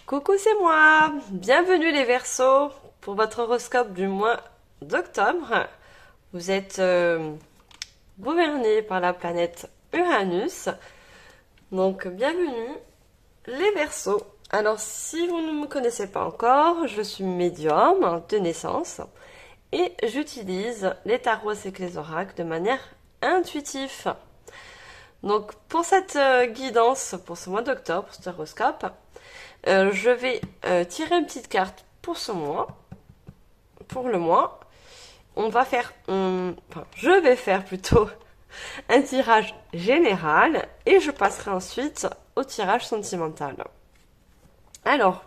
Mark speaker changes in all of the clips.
Speaker 1: Coucou, c'est moi. Bienvenue les Verseaux pour votre horoscope du mois d'octobre. Vous êtes gouvernés par la planète Uranus. Donc bienvenue les Verseaux. Alors si vous ne me connaissez pas encore, je suis médium de naissance et j'utilise les tarots et les oracles de manière intuitive. Donc pour cette guidance, pour ce mois d'octobre, pour cet horoscope, je vais tirer une petite carte pour ce mois, pour le mois. On va faire, je vais faire plutôt un tirage général et je passerai ensuite au tirage sentimental. Alors,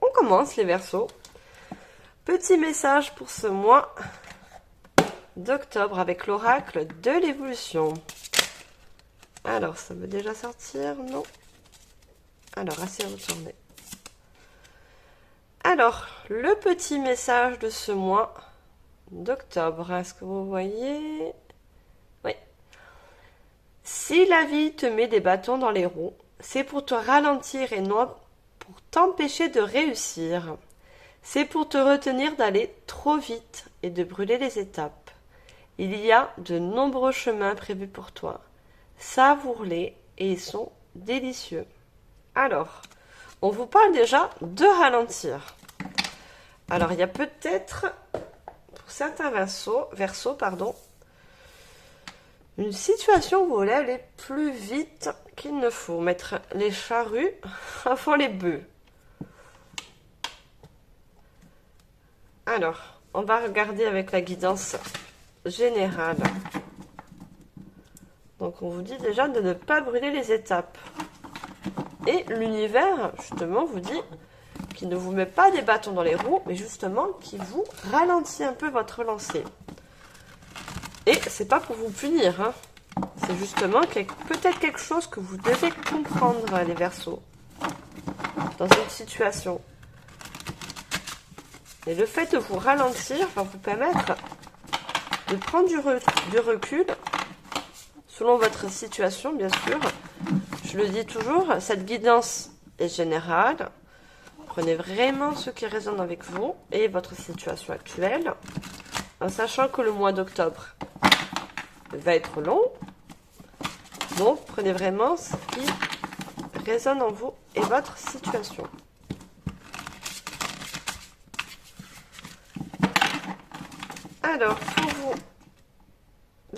Speaker 1: on commence les Verseaux. Petit message pour ce mois d'octobre avec l'oracle de l'évolution. Alors, ça veut déjà sortir? Non. Alors, assez retourné. Alors, le petit message de ce mois d'octobre, est-ce que vous voyez? Oui. Si la vie te met des bâtons dans les roues, c'est pour te ralentir et non pour t'empêcher de réussir. C'est pour te retenir d'aller trop vite et de brûler les étapes. Il y a de nombreux chemins prévus pour toi. Savoure-les et ils sont délicieux. Alors, on vous parle déjà de ralentir. Alors, il y a peut-être, pour certains versos, une situation où vous voulez aller plus vite qu'il ne faut. Mettre les charrues avant les bœufs. Alors, on va regarder avec la guidance générale. Donc, on vous dit déjà de ne pas brûler les étapes. Et l'univers, justement, vous dit qu'il ne vous met pas des bâtons dans les roues, mais justement qui vous ralentit un peu votre lancée. Et c'est pas pour vous punir, hein. C'est justement peut-être quelque chose que vous devez comprendre, les Verseaux, dans une situation. Et le fait de vous ralentir va vous permettre de prendre du recul, selon votre situation, bien sûr. Je le dis toujours, cette guidance est générale. Prenez vraiment ce qui résonne avec vous et votre situation actuelle, en sachant que le mois d'octobre va être long. Donc, prenez vraiment ce qui résonne en vous et votre situation. Alors, pour vous,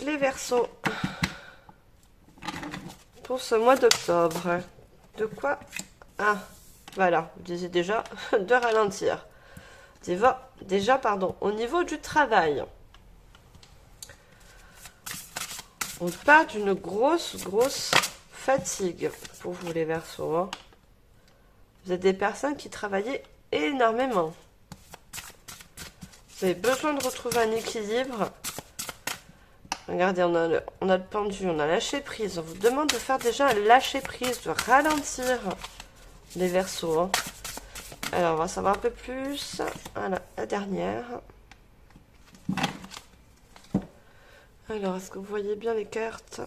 Speaker 1: les Verseaux, pour ce mois d'octobre, de quoi? Ah, voilà, vous disiez déjà de ralentir. Déjà, au niveau du travail, on part d'une grosse fatigue pour vous les Verseaux. Hein. Vous êtes des personnes qui travaillent énormément. Vous avez besoin de retrouver un équilibre. Regardez, on a le pendu, on a lâché prise. On vous demande de faire déjà un lâcher prise, de ralentir les Verseaux. Hein. Alors, on va savoir un peu plus. Voilà, la dernière. Alors, est-ce que vous voyez bien les cartes?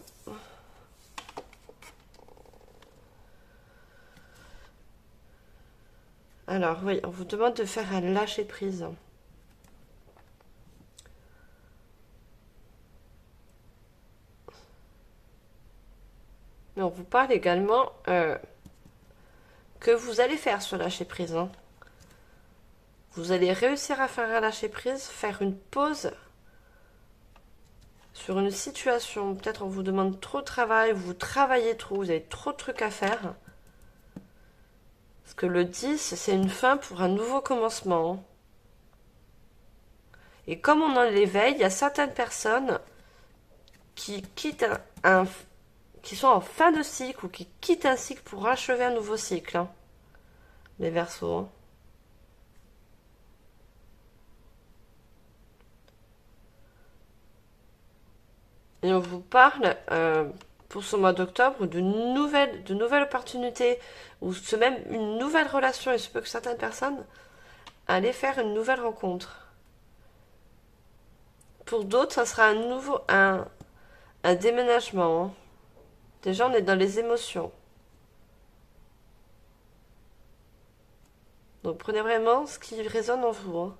Speaker 1: Alors, oui, on vous demande de faire un lâcher prise. Mais on vous parle également que vous allez faire ce lâcher prise. Hein. Vous allez réussir à faire un lâcher prise, faire une pause sur une situation. Peut-être on vous demande trop de travail, vous travaillez trop, vous avez trop de trucs à faire. Parce que le 10, c'est une fin pour un nouveau commencement. Et comme on en l'éveille, il y a certaines personnes qui quittent qui sont en fin de cycle ou qui quittent un cycle pour achever un nouveau cycle. Hein. Les Verseaux. Hein. Et on vous parle, pour ce mois d'octobre, de nouvelles opportunités, ou même une nouvelle relation. Il se peut que certaines personnes allaient faire une nouvelle rencontre. Pour d'autres, ça sera un déménagement. Hein. Déjà, on est dans les émotions. Donc prenez vraiment ce qui résonne en vous. Hein.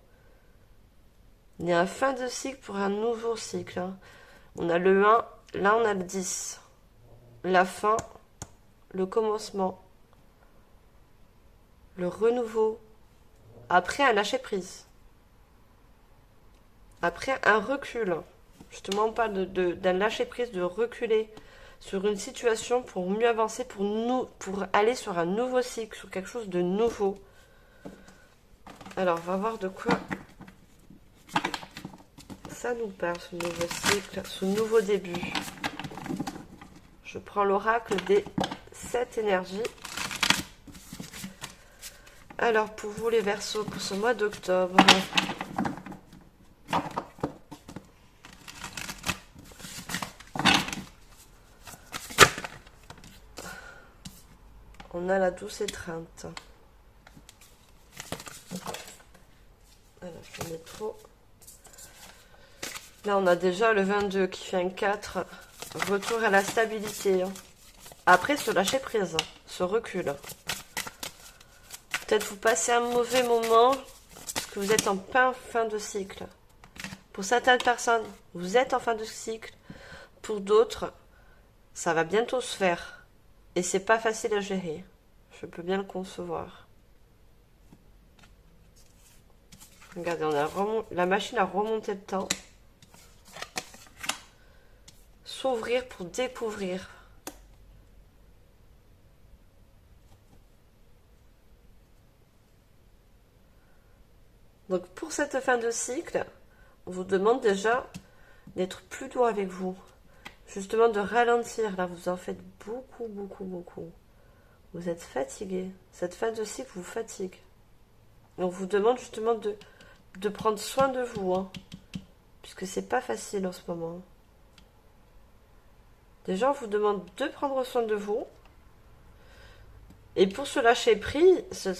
Speaker 1: Il y a un fin de cycle pour un nouveau cycle. Hein. On a le 1, là on a le 10. La fin, le commencement, le renouveau. Après un lâcher-prise. Après un recul. Justement, on parle d'un lâcher-prise, de reculer sur une situation pour mieux avancer, pour aller sur un nouveau cycle, sur quelque chose de nouveau. Alors, on va voir de quoi ça nous parle, ce nouveau cycle, ce nouveau début. Je prends l'oracle des 7 énergies. Alors, pour vous les Verseaux, pour ce mois d'octobre, on a la douce étreinte. Alors, j'en ai trop. Là, on a déjà le 22 qui fait un 4. Retour à la stabilité. Après, ce lâcher prise, ce recul. Peut-être vous passez un mauvais moment parce que vous êtes en plein fin de cycle. Pour certaines personnes, vous êtes en fin de cycle. Pour d'autres, ça va bientôt se faire. Et c'est pas facile à gérer. Je peux bien le concevoir. Regardez, la machine a remonté le temps. S'ouvrir pour découvrir. Donc pour cette fin de cycle, on vous demande déjà d'être plus doux avec vous. Justement de ralentir. Là, vous en faites beaucoup, beaucoup, beaucoup. Vous êtes fatigué. Cette fin de cycle vous fatigue. Et on vous demande justement de prendre soin de vous. Hein, puisque c'est pas facile en ce moment. Déjà, on vous demande de prendre soin de vous. Et pour ce lâcher prise,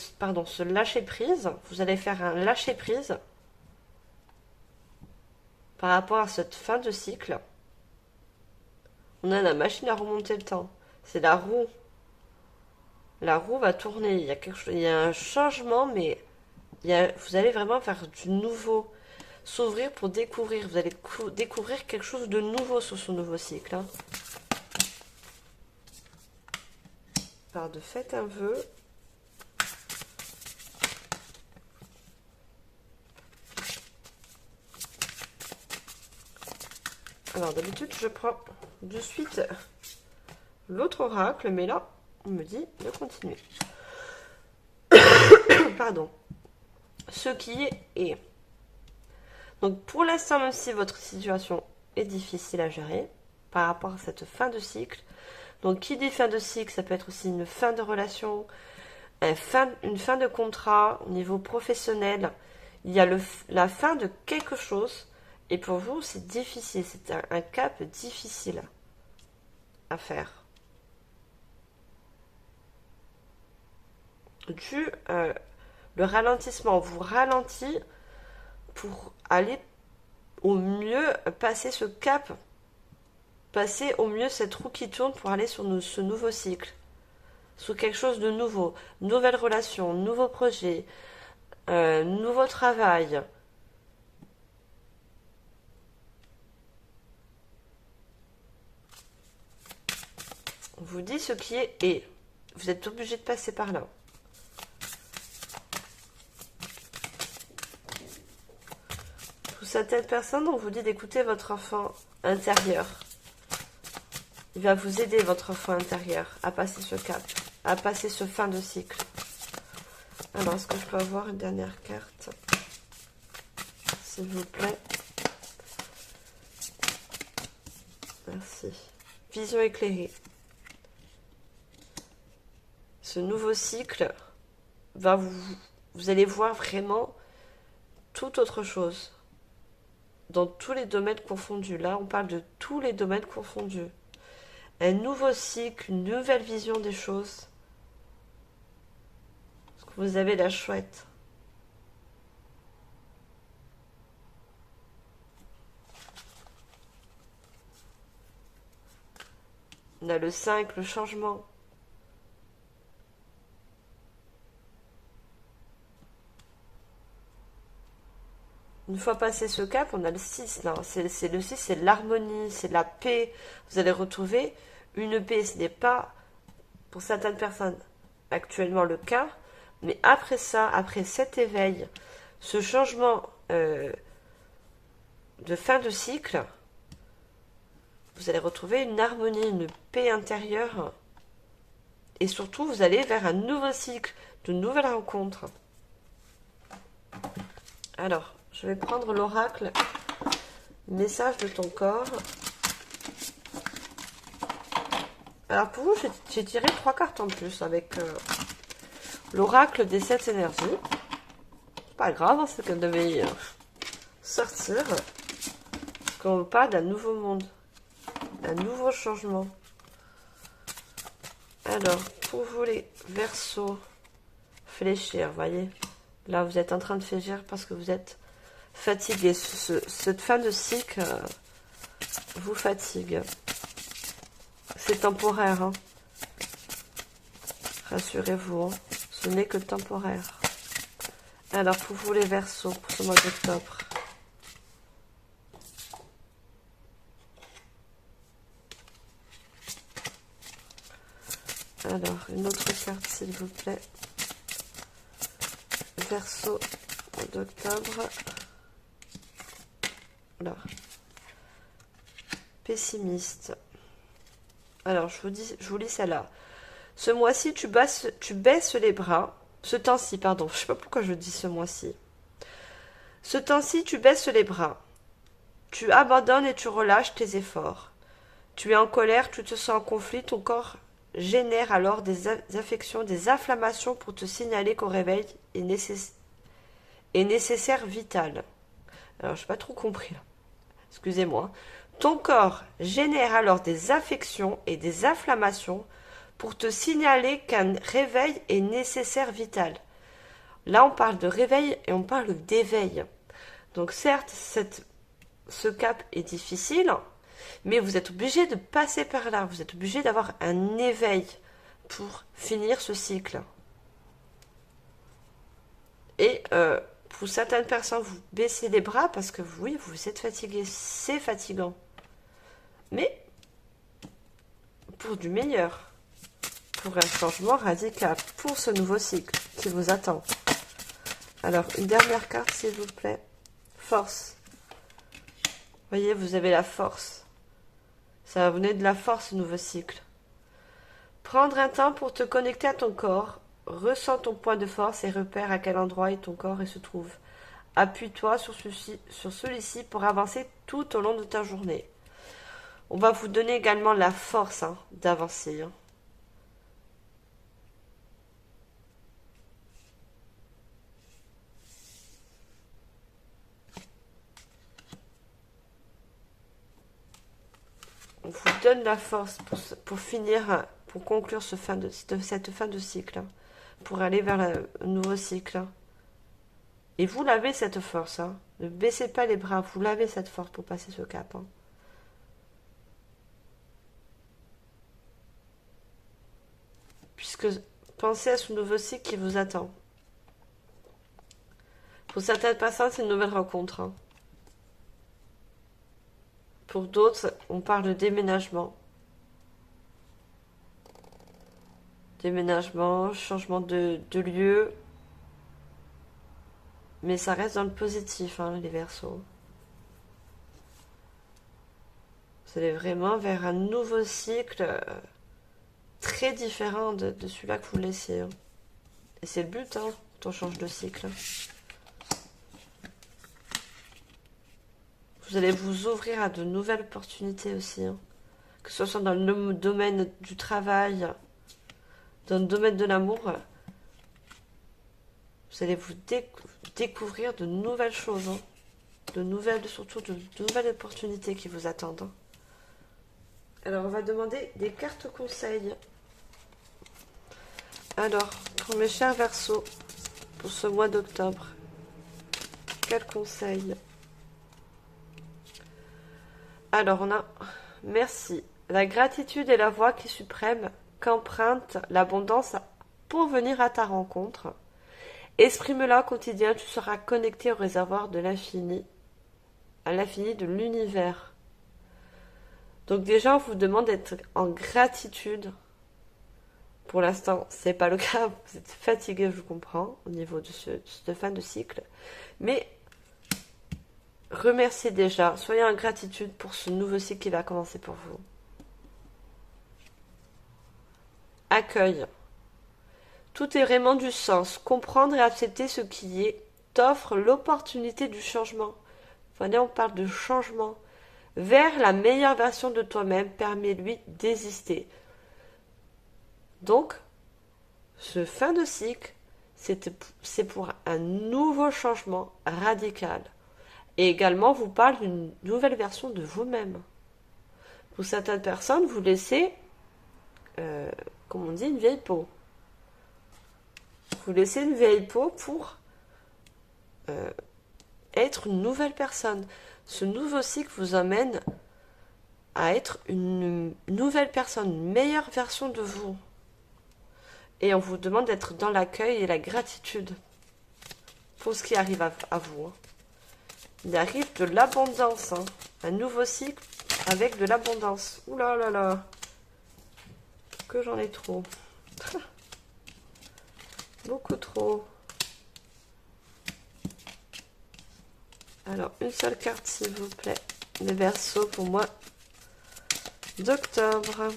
Speaker 1: vous allez faire un lâcher prise par rapport à cette fin de cycle. On a la machine à remonter le temps. C'est la roue. La roue va tourner. Il y a un changement, mais vous allez vraiment faire du nouveau. S'ouvrir pour découvrir. Vous allez découvrir quelque chose de nouveau sur ce nouveau cycle. Hein. Par de faites un vœu. Alors d'habitude je prends de suite l'autre oracle, mais là on me dit de continuer. Pardon. Ce qui est. Donc pour l'instant, même si votre situation est difficile à gérer par rapport à cette fin de cycle, donc qui dit fin de cycle, ça peut être aussi une fin de relation, une fin de contrat au niveau professionnel. Il y a la fin de quelque chose. Et pour vous, c'est difficile. C'est un cap difficile à faire. Le ralentissement vous ralentit pour aller au mieux passer ce cap, passer au mieux cette roue qui tourne pour aller sur ce nouveau cycle, sur quelque chose de nouveau, nouvelle relation, nouveau projet, nouveau travail. On vous dit ce qui est et. Vous êtes obligé de passer par là. Pour certaines personnes, on vous dit d'écouter votre enfant intérieur. Il va vous aider, votre enfant intérieur, à passer ce cap, à passer ce fin de cycle. Alors, est-ce que je peux avoir une dernière carte, s'il vous plaît? Merci. Vision éclairée. Ce nouveau cycle va vous allez voir vraiment tout autre chose. Dans tous les domaines confondus. Là, on parle de tous les domaines confondus. Un nouveau cycle, une nouvelle vision des choses. Parce que vous avez la chouette. On a le 5, le changement. Une fois passé ce cap, on a le 6. Non, c'est le 6, c'est l'harmonie, c'est la paix. Vous allez retrouver une paix. Ce n'est pas, pour certaines personnes, actuellement le cas. Mais après ça, après cet éveil, ce changement de fin de cycle, vous allez retrouver une harmonie, une paix intérieure. Et surtout, vous allez vers un nouveau cycle, de nouvelles rencontres. Alors, je vais prendre l'oracle, message de ton corps. Alors pour vous, j'ai tiré 3 cartes en plus avec l'oracle des 7 énergies. C'est pas grave, hein, c'est qu'elle devait sortir. Quand on parle d'un nouveau monde, un nouveau changement. Alors, pour vous les Verseaux, fléchir, voyez. Là, vous êtes en train de fléchir parce que vous êtes fatigué. Cette fin de cycle vous fatigue. C'est temporaire. Hein. Rassurez-vous, hein. Ce n'est que temporaire. Alors, pour vous les Verseaux, pour ce mois d'octobre. Alors, une autre carte, s'il vous plaît. Verseau d'octobre. Alors, pessimiste. Alors, je vous lis celle-là. Ce mois-ci, tu baisses les bras. Ce temps-ci, pardon. Je ne sais pas pourquoi je dis ce mois-ci. Ce temps-ci, tu baisses les bras. Tu abandonnes et tu relâches tes efforts. Tu es en colère, tu te sens en conflit, ton corps génère alors des affections, des inflammations pour te signaler qu'au réveil est nécessaire, vital. Alors, je n'ai pas trop compris là. Excusez-moi. Ton corps génère alors des affections et des inflammations pour te signaler qu'un réveil est nécessaire, vital. Là, on parle de réveil et on parle d'éveil. Donc certes, ce cap est difficile, mais vous êtes obligé de passer par là. Vous êtes obligé d'avoir un éveil pour finir ce cycle. Et pour certaines personnes, vous baissez les bras parce que oui, vous êtes fatigué. C'est fatigant. Mais pour du meilleur. Pour un changement radical. Pour ce nouveau cycle qui vous attend. Alors, une dernière carte, s'il vous plaît. Force. Voyez, vous avez la force. Ça va vous donner de la force, ce nouveau cycle. Prendre un temps pour te connecter à ton corps. Ressens ton point de force et repère à quel endroit ton corps se trouve. Appuie-toi sur celui-ci pour avancer tout au long de ta journée. On va vous donner également la force d'avancer. On vous donne la force pour finir, pour conclure cette fin de cycle, pour aller vers un nouveau cycle. Et vous l'avez cette force, ne baissez pas les bras, vous l'avez cette force pour passer ce cap. Puisque pensez à ce nouveau cycle qui vous attend. Pour certaines personnes, c'est une nouvelle rencontre. Pour d'autres, on parle de déménagement. Déménagement, changement de lieu. Mais ça reste dans le positif, les Verseaux. Vous allez vraiment vers un nouveau cycle très différent de celui-là que vous laissez. Et c'est le but, quand on change de cycle. Vous allez vous ouvrir à de nouvelles opportunités aussi. Que ce soit dans le domaine du travail, dans le domaine de l'amour. Vous allez vous découvrir de nouvelles choses. Surtout de nouvelles opportunités qui vous attendent. Alors, on va demander des cartes conseils. Alors, pour mes chers Verseaux, pour ce mois d'octobre, quels conseils? Alors, on a merci. La gratitude est la voie qui suprême qu'emprunte l'abondance pour venir à ta rencontre. Exprime-la au quotidien, tu seras connecté au réservoir de l'infini, à l'infini de l'univers. Donc déjà, on vous demande d'être en gratitude. Pour l'instant, c'est pas le cas, vous êtes fatigué, je comprends, au niveau de cette fin de cycle. Mais remerciez déjà, soyez en gratitude pour ce nouveau cycle qui va commencer pour vous. Accueille. Tout est vraiment du sens. Comprendre et accepter ce qui est t'offre l'opportunité du changement. Voilà, on parle de changement. Vers la meilleure version de toi-même, permet-lui d'exister. Donc, ce fin de cycle, c'est pour un nouveau changement radical. Et également, vous parle d'une nouvelle version de vous-même. Pour certaines personnes, vous laissez, comme on dit, une vieille peau. Vous laissez une vieille peau pour être une nouvelle personne. Ce nouveau cycle vous amène à être une nouvelle personne, une meilleure version de vous. Et on vous demande d'être dans l'accueil et la gratitude pour ce qui arrive à vous. Hein. Il arrive de l'abondance. Hein. Un nouveau cycle avec de l'abondance. Ouh là là là. Que j'en ai trop. Beaucoup trop. Alors, une seule carte, s'il vous plaît. Les Verseaux pour moi d'octobre.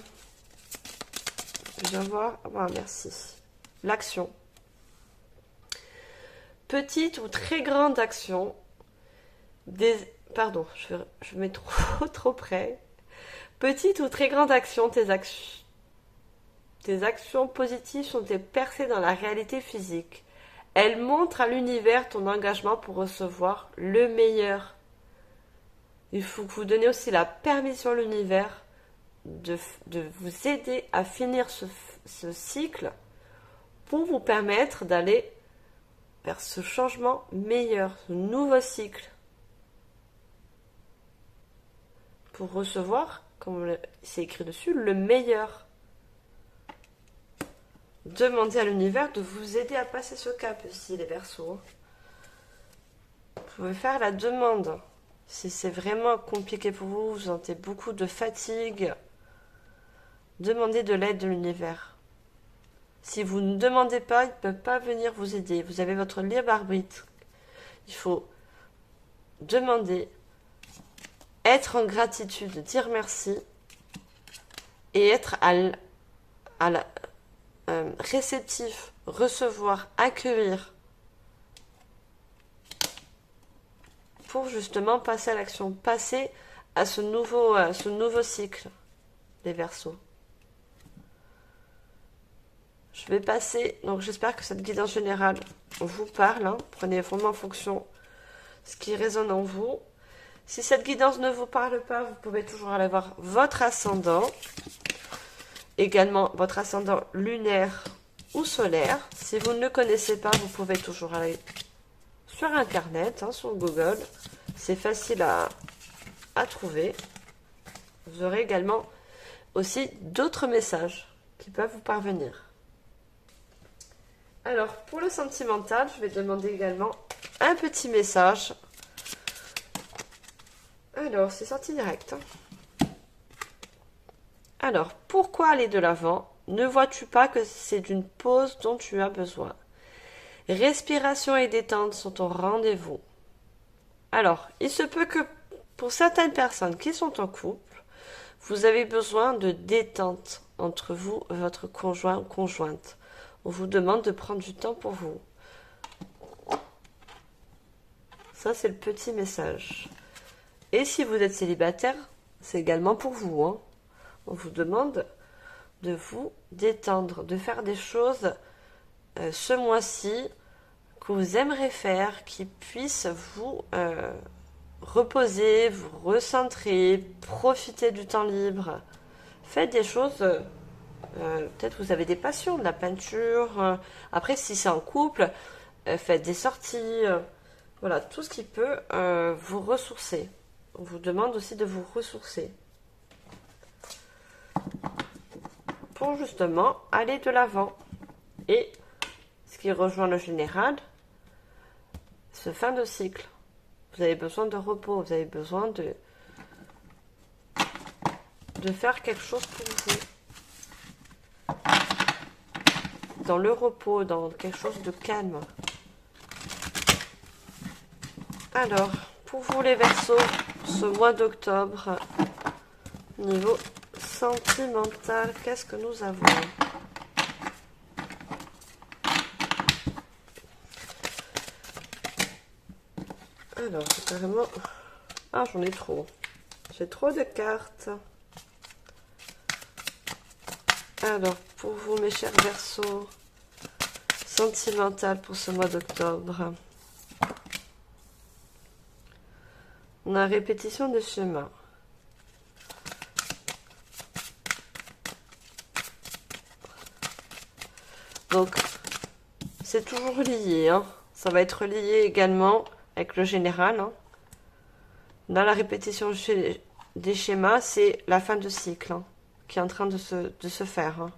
Speaker 1: Puis-je avoir... Ah, merci. L'action. Petite ou très grande action. Pardon, je mets trop près. Petite ou très grande action, tes actions positives sont-elles percées dans la réalité physique. Elles montrent à l'univers ton engagement pour recevoir le meilleur. Il faut que vous donniez aussi la permission à l'univers de vous aider à finir ce cycle pour vous permettre d'aller vers ce changement meilleur, ce nouveau cycle. Pour recevoir, comme c'est écrit dessus, le meilleur. Demandez à l'univers de vous aider à passer ce cap ici, les Verseaux. Vous pouvez faire la demande. Si c'est vraiment compliqué pour vous, vous sentez beaucoup de fatigue, demandez de l'aide de l'univers. Si vous ne demandez pas, il ne peut pas venir vous aider. Vous avez votre libre arbitre. Il faut demander, être en gratitude, dire merci et être réceptif, recevoir, accueillir pour justement passer à l'action, passer à ce nouveau cycle des Verseaux. Je vais passer, donc j'espère que cette guidance générale vous parle, hein. Prenez vraiment en fonction ce qui résonne en vous. Si cette guidance ne vous parle pas, vous pouvez toujours aller voir votre ascendant, également votre ascendant lunaire ou solaire. Si vous ne le connaissez pas, vous pouvez toujours aller sur Internet, hein, sur Google. C'est facile à trouver. Vous aurez également aussi d'autres messages qui peuvent vous parvenir. Alors, pour le sentimental, je vais demander également un petit message. Alors, c'est sorti direct. Hein. Alors, pourquoi aller de l'avant? Ne vois-tu pas que c'est d'une pause dont tu as besoin? Respiration et détente sont au rendez-vous. Alors, il se peut que pour certaines personnes qui sont en couple, vous avez besoin de détente entre vous et votre conjoint ou conjointe. On vous demande de prendre du temps pour vous. Ça, c'est le petit message. Et si vous êtes célibataire, c'est également pour vous. Hein. On vous demande de vous détendre, de faire des choses ce mois-ci que vous aimeriez faire, qui puissent vous reposer, vous recentrer, profiter du temps libre. Faites des choses... peut-être vous avez des passions, de la peinture. Après, si c'est en couple, faites des sorties. Voilà, tout ce qui peut vous ressourcer. On vous demande aussi de vous ressourcer. Pour justement aller de l'avant. Et ce qui rejoint le général, ce fin de cycle. Vous avez besoin de repos, vous avez besoin de faire quelque chose pour vous. Dans le repos, dans quelque chose de calme. Alors, pour vous les Verseaux, ce mois d'octobre, niveau sentimental, qu'est-ce que nous avons? Alors, c'est carrément... Ah, j'en ai trop. J'ai trop de cartes. Alors, pour vous, mes chers Verseaux, sentimental pour ce mois d'octobre. On a répétition des schémas. Donc, c'est toujours lié. Hein. Ça va être lié également avec le général. Hein. Là, la répétition des schémas, c'est la fin de cycle hein, qui est en train de se faire. Hein.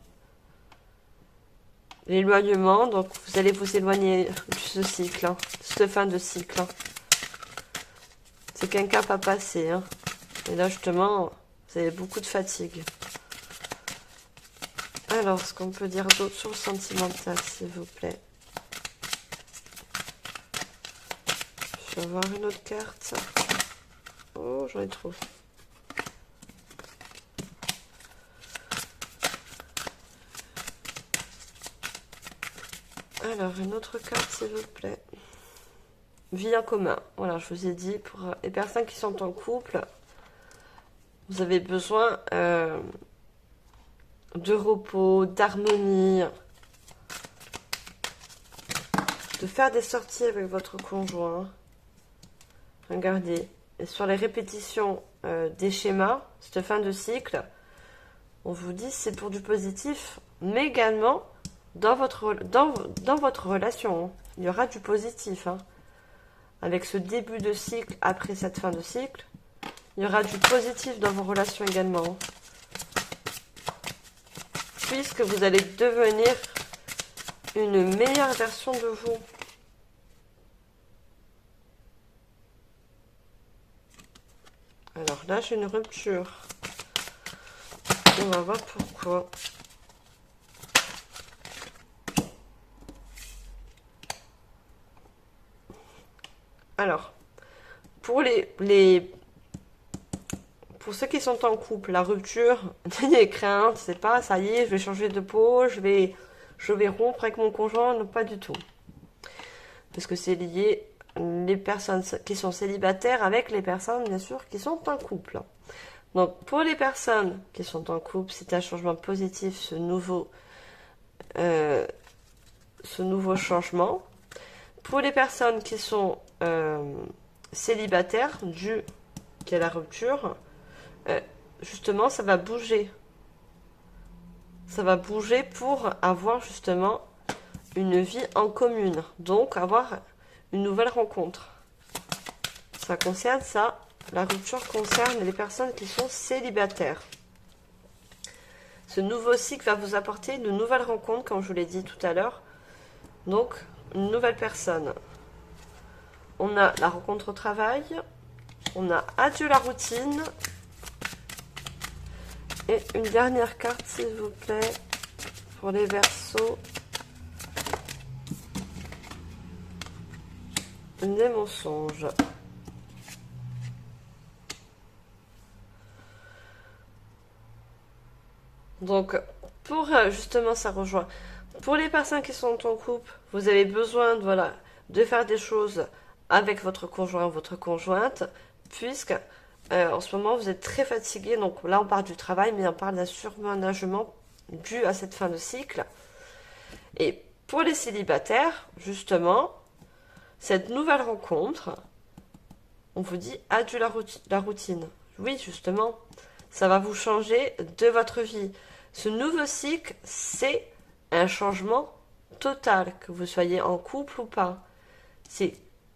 Speaker 1: L'éloignement, donc vous allez vous éloigner de ce cycle, hein, de cette fin de cycle. Hein. C'est qu'un cap à passer. Hein. Et là, justement, vous avez beaucoup de fatigue. Alors, ce qu'on peut dire d'autre sur le sentimental, s'il vous plaît. Je vais voir une autre carte. Oh, j'en ai trop. Alors, une autre carte, s'il vous plaît. Vie en commun. Voilà, je vous ai dit, pour les personnes qui sont en couple, vous avez besoin de repos, d'harmonie, de faire des sorties avec votre conjoint. Regardez. Et sur les répétitions des schémas, cette fin de cycle, on vous dit c'est pour du positif, mais également dans votre relation. Hein. Il y aura du positif. Hein. Avec ce début de cycle, après cette fin de cycle, il y aura du positif dans vos relations également. Puisque vous allez devenir une meilleure version de vous. Alors là, j'ai une rupture. On va voir pourquoi. Alors, pour pour ceux qui sont en couple, la rupture, les craintes, c'est pas ça y est, je vais changer de peau, je vais rompre avec mon conjoint, non, pas du tout. Parce que c'est lié les personnes qui sont célibataires avec les personnes, bien sûr, qui sont en couple. Donc, pour les personnes qui sont en couple, c'est un changement positif, ce nouveau changement. Pour les personnes qui sont célibataires, dû à la rupture, justement, ça va bouger. Ça va bouger pour avoir justement une vie en commune. Donc, avoir une nouvelle rencontre. Ça concerne ça. La rupture concerne les personnes qui sont célibataires. Ce nouveau cycle va vous apporter de nouvelles rencontres, comme je vous l'ai dit tout à l'heure. Donc, une nouvelle personne. On a la rencontre au travail. On a adieu la routine. Et une dernière carte, s'il vous plaît, pour les Verseaux. Des mensonges. Donc, pour justement, ça rejoint. Pour les personnes qui sont en couple, vous avez besoin de faire des choses avec votre conjoint ou votre conjointe, puisque en ce moment, vous êtes très fatigué. Donc là, on parle du travail, mais on parle d'un surménagement dû à cette fin de cycle. Et pour les célibataires, justement, cette nouvelle rencontre, on vous dit adieu la routine. Oui, justement, ça va vous changer de votre vie. Ce nouveau cycle, c'est un changement total, que vous soyez en couple ou pas.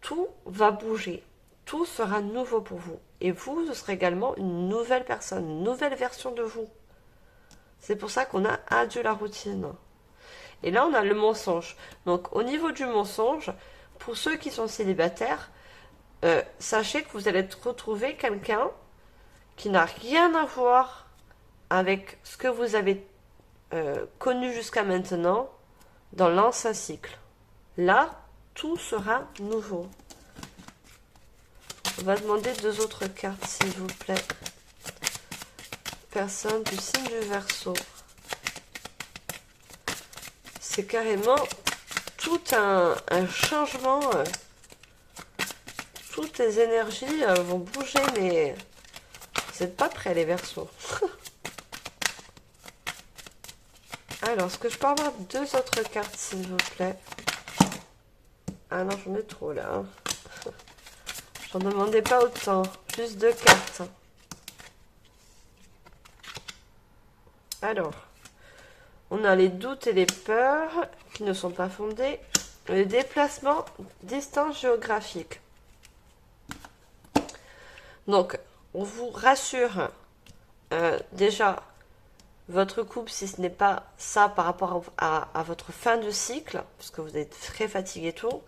Speaker 1: Tout va bouger. Tout sera nouveau pour vous. Et vous, ce sera également une nouvelle personne, une nouvelle version de vous. C'est pour ça qu'on a adieu la routine. Et là, on a le mensonge. Donc, au niveau du mensonge, pour ceux qui sont célibataires, sachez que vous allez retrouver quelqu'un qui n'a rien à voir avec ce que vous avez connu jusqu'à maintenant dans l'ancien cycle. Là, tout sera nouveau. On va demander 2 autres cartes, s'il vous plaît. Personne du signe du Verseau. C'est carrément tout un changement. Toutes les énergies vont bouger, mais vous n'êtes pas prêts, les Verseaux. Alors, est-ce que je peux avoir 2 autres cartes, s'il vous plaît? Ah non, j'en ai trop, là. Hein. J'en demandais pas autant. Juste 2 cartes. Alors, on a les doutes et les peurs qui ne sont pas fondés. Le déplacement, distance géographique. Donc, on vous rassure. Déjà, votre couple, si ce n'est pas ça par rapport à votre fin de cycle, parce que vous êtes très fatigué et tout,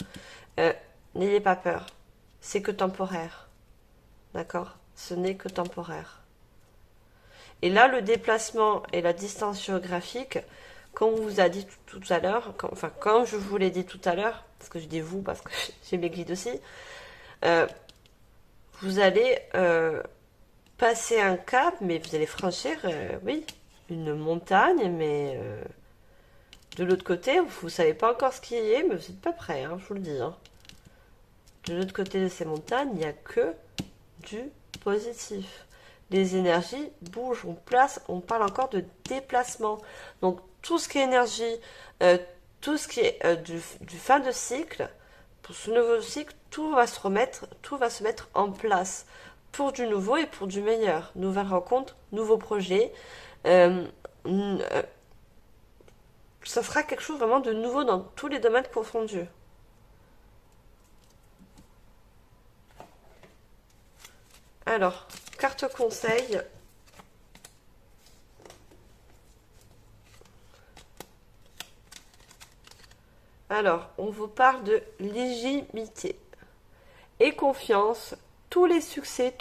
Speaker 1: n'ayez pas peur. C'est que temporaire. D'accord? Ce n'est que temporaire. Et là, le déplacement et la distance géographique, comme on vous a dit tout à l'heure, comme je vous l'ai dit tout à l'heure, parce que je dis vous, parce que j'ai mes guides aussi, vous allez passer un cap, mais vous allez franchir, oui, une montagne, mais de l'autre côté, vous ne savez pas encore ce qui y est, mais vous n'êtes pas prêt, hein, je vous le dis. Hein. De l'autre côté de ces montagnes, il n'y a que du positif. Les énergies bougent, on parle encore de déplacement. Donc tout ce qui est énergie, tout ce qui est du fin de cycle, pour ce nouveau cycle, tout va se mettre en place pour du nouveau et pour du meilleur. Nouvelles rencontres, nouveaux projets. Ça sera quelque chose vraiment de nouveau dans tous les domaines confondus. Alors, carte conseil. Alors, on vous parle de légitimité et confiance. Tous les succès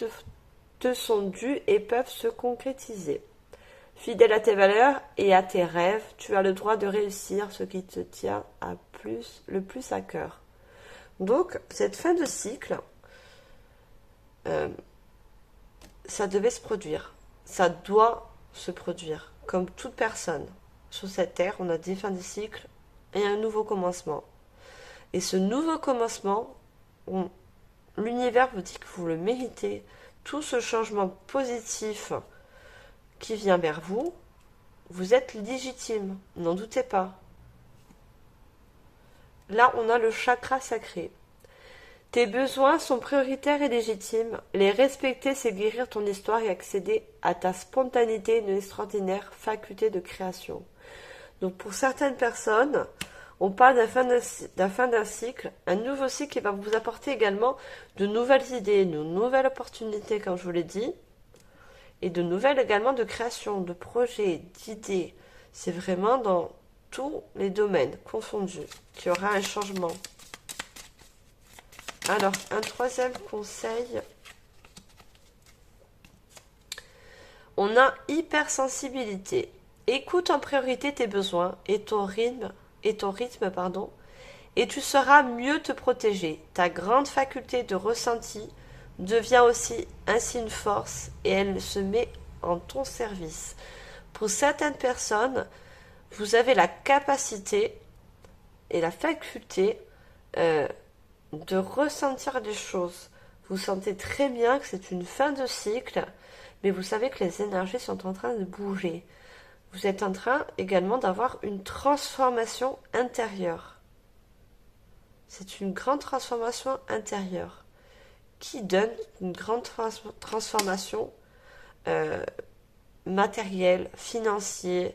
Speaker 1: te sont dus et peuvent se concrétiser. Fidèle à tes valeurs et à tes rêves, tu as le droit de réussir ce qui te tient le plus à cœur. Donc, cette fin de cycle, ça devait se produire. Ça doit se produire. Comme toute personne sur cette terre, on a des fins de cycle et un nouveau commencement. Et ce nouveau commencement, l'univers vous dit que vous le méritez. Tout ce changement positif qui vient vers vous, vous êtes légitime, n'en doutez pas. Là, on a le chakra sacré. Tes besoins sont prioritaires et légitimes. Les respecter, c'est guérir ton histoire et accéder à ta spontanéité, une extraordinaire faculté de création. Donc pour certaines personnes, on parle d'un fin d'un cycle, un nouveau cycle qui va vous apporter également de nouvelles idées, de nouvelles opportunités, comme je vous l'ai dit, et de nouvelles également de création, de projets, d'idées. C'est vraiment dans tous les domaines confondus qu'il y aura un changement. Alors, un troisième conseil. On a hypersensibilité. Écoute en priorité tes besoins et ton rythme, et tu sauras mieux te protéger. Ta grande faculté de ressenti devient aussi ainsi une force et elle se met en ton service. Pour certaines personnes, vous avez la capacité et la faculté de ressentir des choses. Vous sentez très bien que c'est une fin de cycle, mais vous savez que les énergies sont en train de bouger. Vous êtes en train également d'avoir une transformation intérieure. C'est une grande transformation intérieure qui donne une grande transformation matérielle, financière,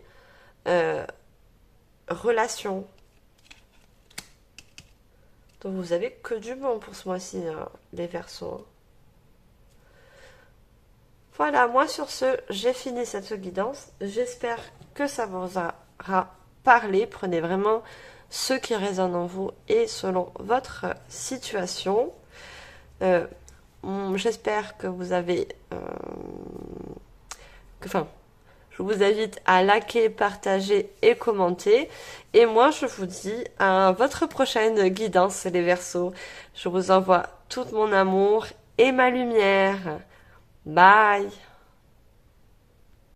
Speaker 1: relation. Donc vous avez que du bon pour ce mois-ci, hein, les Verseaux. Voilà, moi sur ce, j'ai fini cette guidance. J'espère que ça vous aura parlé. Prenez vraiment ce qui résonne en vous et selon votre situation. J'espère que vous avez... je vous invite à liker, partager et commenter. Et moi, je vous dis à votre prochaine guidance, les Verseaux. Je vous envoie tout mon amour et ma lumière. Bye!